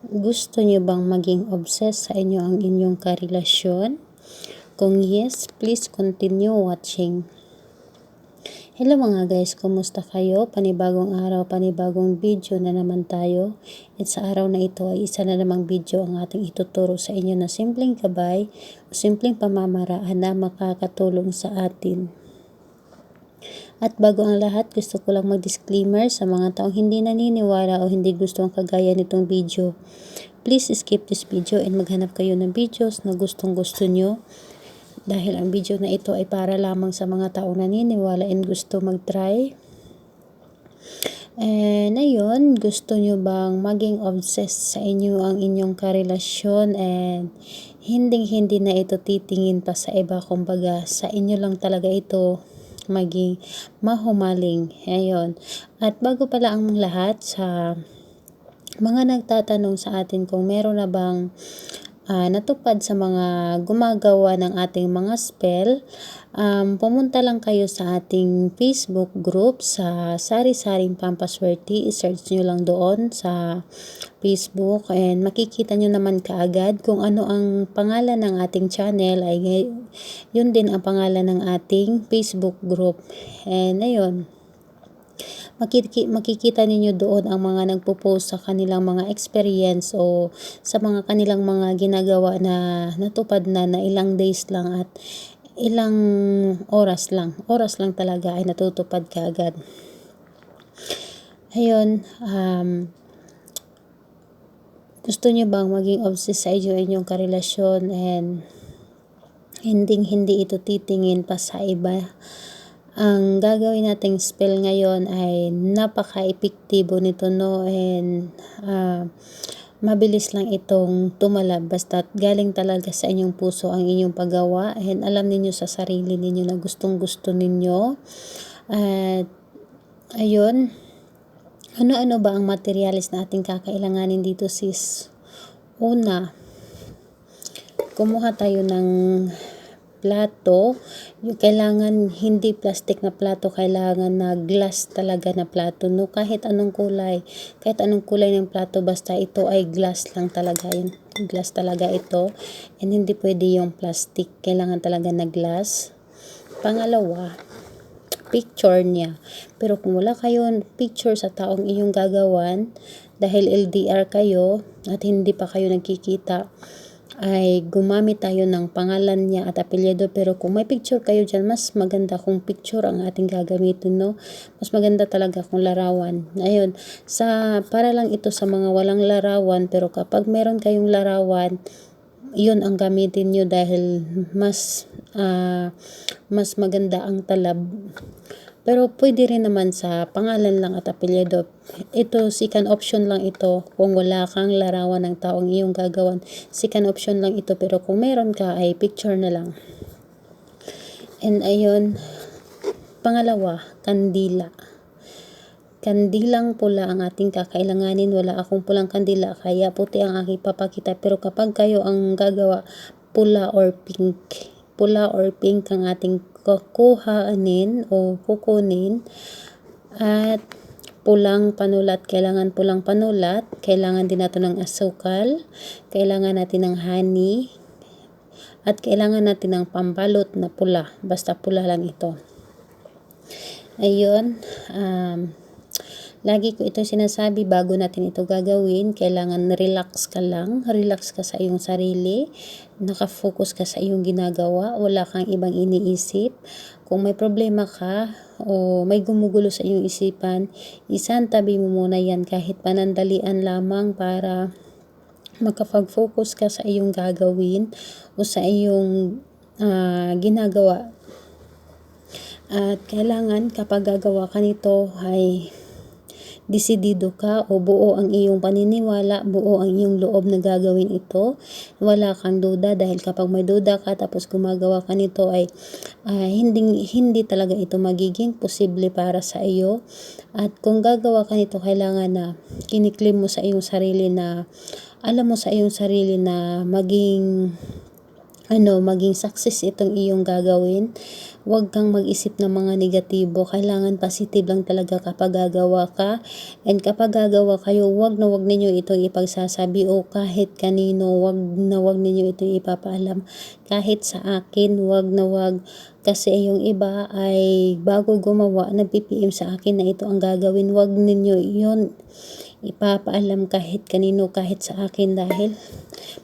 Gusto niyo bang maging obsessed sa inyo ang inyong karelasyon? Kung yes, please continue watching. Hello mga guys, kumusta kayo? Panibagong araw, panibagong video na naman tayo. At sa araw na ito ay isa na namang video ang ating ituturo sa inyo na simpleng gabay o simpleng pamamaraan na makakatulong sa atin. At bago ang lahat, gusto ko lang mag-disclaimer sa mga taong hindi naniniwala o hindi gusto ang kagaya nitong video. Please skip this video and maghanap kayo ng videos na gustong-gusto nyo. Dahil ang video na ito ay para lamang sa mga taong naniniwala and gusto mag-try. And ayun, gusto nyo bang maging obsessed sa inyo ang inyong karelasyon and hindi na ito titingin pa sa iba, kumbaga sa inyo lang talaga ito maging mahumaling. Ayun. At bago pala ang lahat, sa mga nagtatanong sa atin kung meron na bang natupad sa mga gumagawa ng ating mga spell, pumunta lang kayo sa ating Facebook group sa Sari-Saring Pampaswerte. I-search nyo lang doon sa Facebook and makikita nyo naman kaagad kung ano ang pangalan ng ating channel, ay yun din ang pangalan ng ating Facebook group. And ayun, makikita ninyo doon ang mga nagpo-post sa kanilang mga experience o sa mga kanilang mga ginagawa na natupad na ilang days lang at ilang oras lang talaga ay natutupad kaagad. Ayun, gusto nyo bang maging obsessed sa inyong karelasyon and hindi ito titingin pa sa iba? Ang gagawin nating spell ngayon ay napaka-epektibo nito, no, and mabilis lang itong tumalab basta galing talaga sa inyong puso ang inyong paggawa and alam ninyo sa sarili ninyo na gustong-gusto ninyo. At ayun, ano-ano ba ang materials na ating kakailanganin dito, sis? Una, kumuha tayo ng plato. Yung kailangan hindi plastic na plato, kailangan na glass talaga na plato, no, kahit anong kulay ng plato, basta ito ay glass lang talaga, yun, glass talaga ito, and hindi pwede yung plastic, kailangan talaga na glass. Pangalawa, picture niya. Pero kung wala kayong picture sa taong iyong gagawan, dahil LDR kayo at hindi pa kayo nagkikita, ay gumamit tayo ng pangalan niya at apelyido. Pero kung may picture kayo dyan, mas maganda kung picture ang ating gagamitin, no? Mas maganda talaga kung larawan. Ayun, para lang ito sa mga walang larawan, pero kapag meron kayong larawan, yun ang gamitin nyo dahil mas maganda ang talab. Pero pwede rin naman sa pangalan lang at apelyido. Ito, second option lang ito kung wala kang larawan ng taong iyong gagawan. Second option lang ito, pero kung meron ka ay picture na lang. And ayun, pangalawa, kandila. Kandilang pula ang ating kakailanganin. Wala akong pulang kandila, kaya puti ang aking papakita. Pero kapag kayo ang gagawa, pula or pink ang ating kukuhanin o kukunin. At pulang panulat, kailangan pulang panulat. Kailangan din natin ng asukal, kailangan natin ng honey, at kailangan natin ng pambalot na pula, basta pula lang ito. Ayun, lagi ko ito sinasabi bago natin ito gagawin, kailangan relax ka lang, relax ka sa iyong sarili, nakafocus ka sa iyong ginagawa, wala kang ibang iniisip. Kung may problema ka o may gumugulo sa iyong isipan, isantabi mo muna yan kahit panandalian lamang para makapag-focus ka sa iyong gagawin o sa iyong ginagawa. At kailangan kapag gagawa ka nito ay desidido ka o buo ang iyong paniniwala, buo ang iyong loob na gagawin ito. Wala kang duda, dahil kapag may duda ka tapos gumagawa ka nito ay hindi talaga ito magiging posible para sa iyo. At kung gagawa ka nito, kailangan na kiniklaim mo sa iyong sarili na alam mo sa iyong sarili na maging maging success itong iyong gagawin. Huwag kang mag-isip ng mga negatibo. Kailangan positive lang talaga kapag gagawa ka. And kapag gagawa kayo, huwag na huwag ninyo itong ipagsasabi o kahit kanino, huwag na huwag ninyo itong ipapaalam. Kahit sa akin, huwag na huwag. Kasi yung iba ay bago gumawa, nag-PPM sa akin na ito ang gagawin. Huwag ninyo yun ipapaalam kahit kanino, kahit sa akin, dahil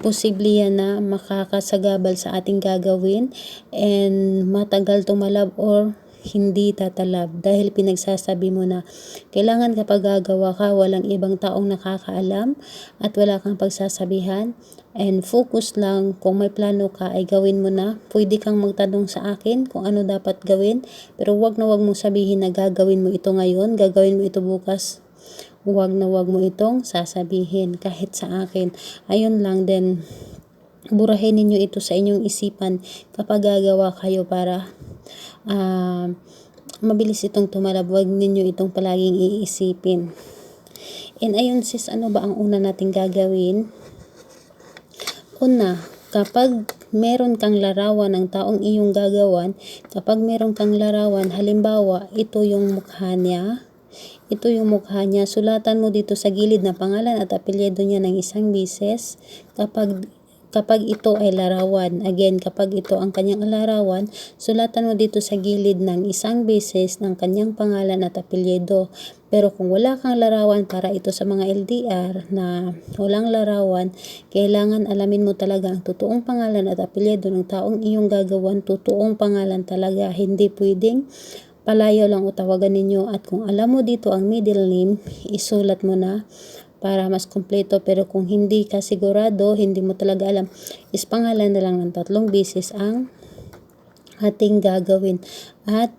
posible yan na makakasagabal sa ating gagawin and matagal tumalab or hindi tatalab dahil pinagsasabi mo na. Kailangan kapag gagawa ka, walang ibang taong nakakaalam at wala kang pagsasabihan, and focus lang. Kung may plano ka ay gawin mo na. Pwede kang magtanong sa akin kung ano dapat gawin, pero wag na wag mong sabihin na gagawin mo ito ngayon, gagawin mo ito bukas. Huwag na huwag mo itong sasabihin kahit sa akin. Ayun lang din. Burahin ninyo ito sa inyong isipan kapag gagawa kayo para mabilis itong tumalab. Huwag ninyo itong palaging iisipin. And ayun sis, ano ba ang una nating gagawin? Una, kapag meron kang larawan ng taong iyong gagawan, kapag meron kang larawan, halimbawa, ito yung mukha niya, sulatan mo dito sa gilid na pangalan at apelyido niya ng isang beses. Kapag ito ay larawan, again, kapag ito ang kanyang larawan, sulatan mo dito sa gilid ng isang beses ng kanyang pangalan at apelyido. Pero kung wala kang larawan, para ito sa mga LDR na walang larawan, kailangan alamin mo talaga ang totoong pangalan at apelyido ng taong iyong gagawan. Totoong pangalan talaga, hindi pwedeng palayo lang o tawagan ninyo. At kung alam mo dito ang middle name, isulat mo na para mas kompleto. Pero kung hindi ka sigurado, hindi mo talaga alam, is pangalan na lang ng 3 beses ang ating gagawin. At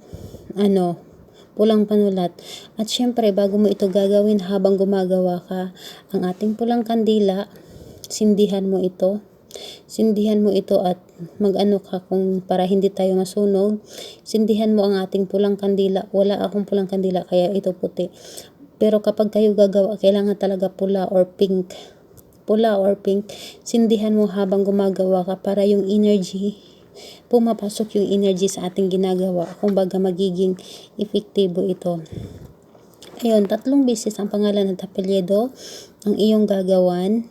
pulang panulat. At syempre, bago mo ito gagawin, habang gumagawa ka, ang ating pulang kandila, sindihan mo ito at mag-ano ka kung para hindi tayo masunog. Sindihan mo ang ating pulang kandila. Wala akong pulang kandila kaya ito puti. Pero kapag kayo gagawa, kailangan talaga pula or pink. Sindihan mo habang gumagawa ka para yung energy, pumapasok yung energy sa ating ginagawa. Kumbaga magiging epektibo ito. Ayun, 3 beses ang pangalan at apelyido ang iyong gagawan.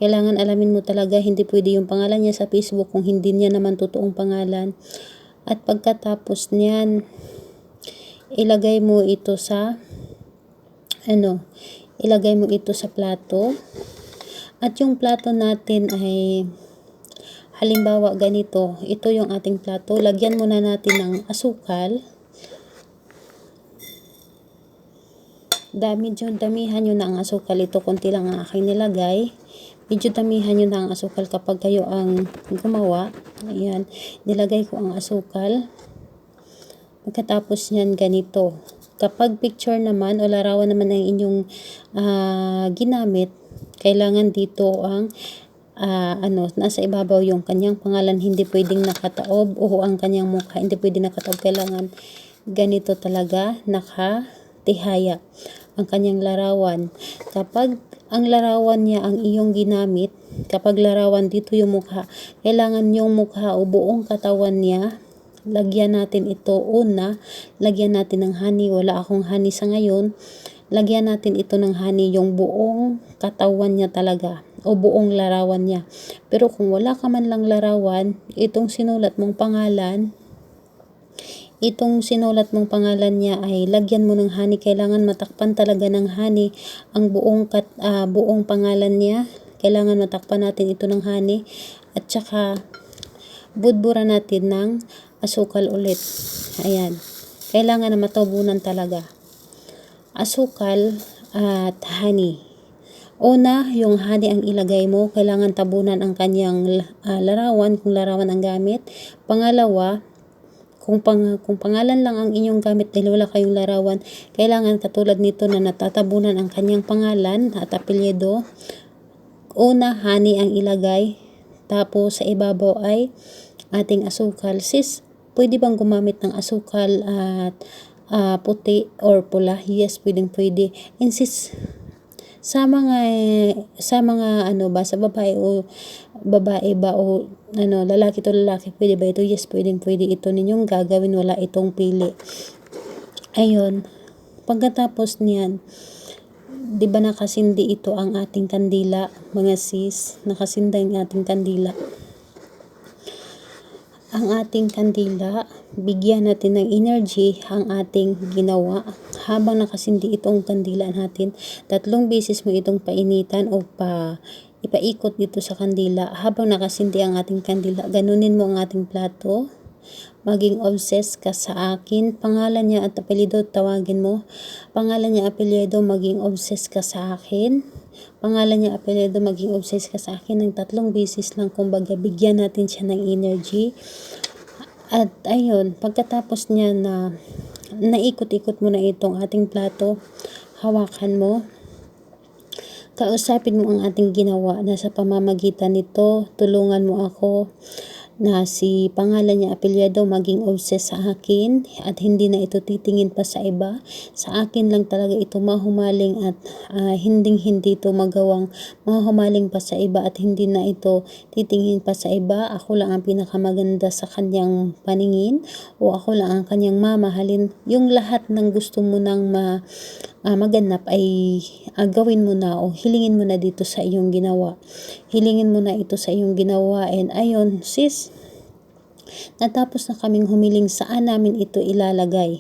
Kailangan alamin mo talaga, hindi pwede yung pangalan niya sa Facebook kung hindi niya naman totoong pangalan. At pagkatapos niyan, ilagay mo ito sa plato. At yung plato natin ay halimbawa ganito. Ito yung ating plato. Lagyan muna natin ng asukal. Damihan nyo na ang asukal. Ito konti lang ang aking nilagay. Medyo damihan nyo na ang asukal kapag kayo ang gumawa. Ayan, nilagay ko ang asukal. Pagkatapos nyan, ganito. Kapag picture naman o larawan naman ang inyong ginamit, kailangan dito ang nasa ibabaw yung kanyang pangalan. Hindi pwedeng nakataob o ang kanyang mukha. Hindi pwedeng nakataob. Kailangan ganito talaga, nakatihaya ang kanyang larawan. Kapag ang larawan niya ang iyong ginamit, kapag larawan dito yung mukha, kailangan yung mukha o buong katawan niya, lagyan natin ito. Una, lagyan natin ng honey. Wala akong honey sa ngayon. Lagyan natin ito ng honey, yung buong katawan niya talaga o buong larawan niya. Pero kung wala ka man lang larawan, itong sinulat mong pangalan niya ay lagyan mo ng honey. Kailangan matakpan talaga ng honey ang buong pangalan niya. Kailangan matakpan natin ito ng honey. At saka budbura natin ng asukal ulit. Ayan. Kailangan na matabunan talaga. Asukal at honey. Una, yung honey ang ilagay mo. Kailangan tabunan ang kanyang larawan kung larawan ang gamit. Pangalawa, kung pangalan lang ang inyong gamit dahil wala kayong larawan, kailangan katulad nito na natatabunan ang kanyang pangalan at apelyido. Una, honey ang ilagay. Tapos sa ibabaw ay ating asukal. Sis, pwede bang gumamit ng asukal at puti or pula? Yes, pwede. And sis, sa mga ano ba, sa babae ba o ano, lalaki to lalaki, pwede ba ito? Yes, pwede ito ninyong gagawin, wala itong pili. Ayun, pagkatapos niyan, di ba nakasindi ito ang ating kandila, mga sis, nakasinda ang ating kandila. Ang ating kandila, bigyan natin ng energy ang ating ginawa. Habang nakasindi itong kandila natin, 3 beses mo itong painitan o ipaikot dito sa kandila. Habang nakasindi ang ating kandila, ganunin mo ang ating plato. Maging obsessed ka sa akin. Pangalan niya at apelyido, tawagin mo. Pangalan niya, apelyido, maging obsessed ka sa akin. Pangalan niya, apelyido, maging obsessed ka sa akin ng 3 beses lang. Kumbaga, bigyan natin siya ng energy. At ayun, pagkatapos niya na naikot-ikot mo na itong ating plato, hawakan mo. Kausapin mo ang ating ginawa na sa pamamagitan nito, tulungan mo ako na si pangalan niya, apelyido, maging obsessed sa akin at hindi na ito titingin pa sa iba. Sa akin lang talaga ito mahumaling at hindi ito magawang mahumaling pa sa iba at hindi na ito titingin pa sa iba. Ako lang ang pinakamaganda sa kanyang paningin o ako lang ang kanyang mamahalin. Yung lahat ng gusto mo nang maganap ay gawin mo na o hilingin mo na dito sa iyong ginawa. Hilingin mo na ito sa iyong ginawa. And ayun, sis, natapos na kaming humiling, saan namin ito ilalagay.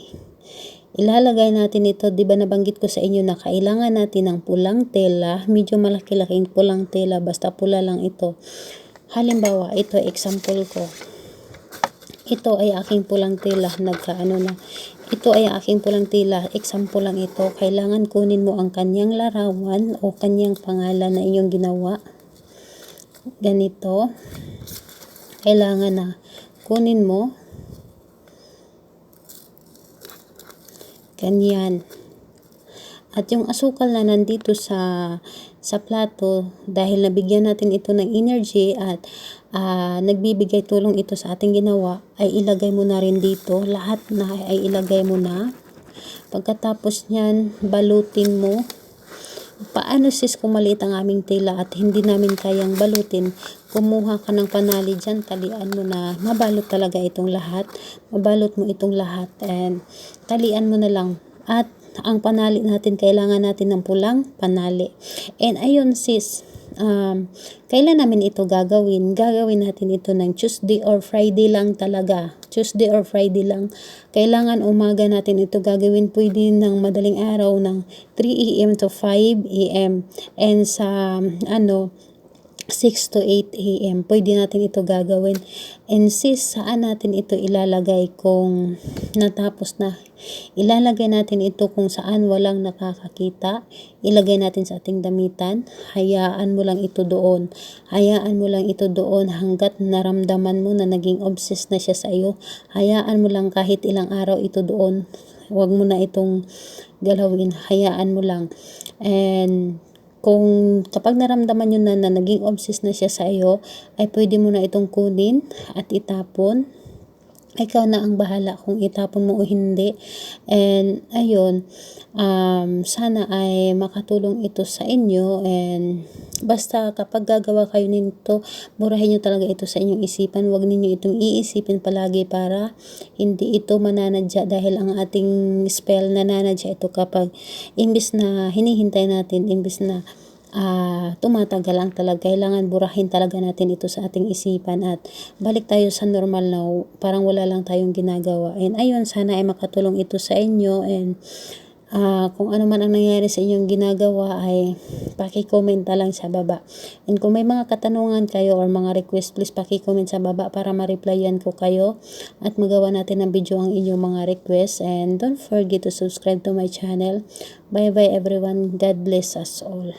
Ilalagay natin ito, di ba nabanggit ko sa inyo na kailangan natin ng pulang tela, medyo malaki-laking pulang tela, basta pula lang ito. Halimbawa, ito example ko. Ito ay aking pulang tela, ito ay aking pulang tela, example lang ito. Kailangan kunin mo ang kanyang larawan o kanyang pangalan na inyong ginawa. Ganito. Kailangan na kunin mo. Ganyan. At yung asukal na nandito sa plato, dahil nabigyan natin ito ng energy at nagbibigay tulong ito sa ating ginawa, ay ilagay mo na rin dito. Lahat na ay ilagay mo na. Pagkatapos niyan, balutin mo. Paano sis kung maliit ang aming tela at hindi namin kayang balutin? Kumuha ka ng panali dyan, talian mo na. Mabalot talaga itong lahat. Mabalot mo itong lahat and talian mo na lang. At ang panali natin, kailangan natin ng pulang panali. And ayun sis, kailan namin ito gagawin? Gagawin natin ito ng Tuesday or Friday lang talaga. Tuesday or Friday lang. Kailangan umaga natin ito gagawin. Pwede ng madaling araw ng 3 a.m. to 5 a.m. And sa 6 to 8 a.m. Pwede natin ito gagawin. And sis, saan natin ito ilalagay kung natapos na? Ilalagay natin ito kung saan walang nakakakita. Ilagay natin sa ating damitan. Hayaan mo lang ito doon. Hayaan mo lang ito doon hanggat naramdaman mo na naging obsessed na siya sa iyo. Hayaan mo lang kahit ilang araw ito doon. Huwag mo na itong galawin. Hayaan mo lang. And kapag naramdaman nyo na naging obsessed na siya sa iyo, ay pwede mo na itong kunin at itapon. Ikaw na ang bahala kung itapon mo o hindi. And ayun, sana ay makatulong ito sa inyo. And basta kapag gagawa kayo nito, burahin nyo talaga ito sa inyong isipan. Huwag ninyo itong iisipin palagi para hindi ito mananadya, dahil ang ating spell nananadya ito kapag imbis na hinihintay natin, imbis na tumatagal lang talaga. Kailangan burahin talaga natin ito sa ating isipan at balik tayo sa normal na parang wala lang tayong ginagawa. And ayun, sana ay makatulong ito sa inyo. And kung ano man ang nangyari sa inyong ginagawa ay paki-comment na lang sa baba. And kung may mga katanungan kayo or mga request, please paki-comment sa baba para ma-replyan ko kayo at magawa natin ng video ang inyong mga request. And don't forget to subscribe to my channel. Bye bye everyone. God bless us all.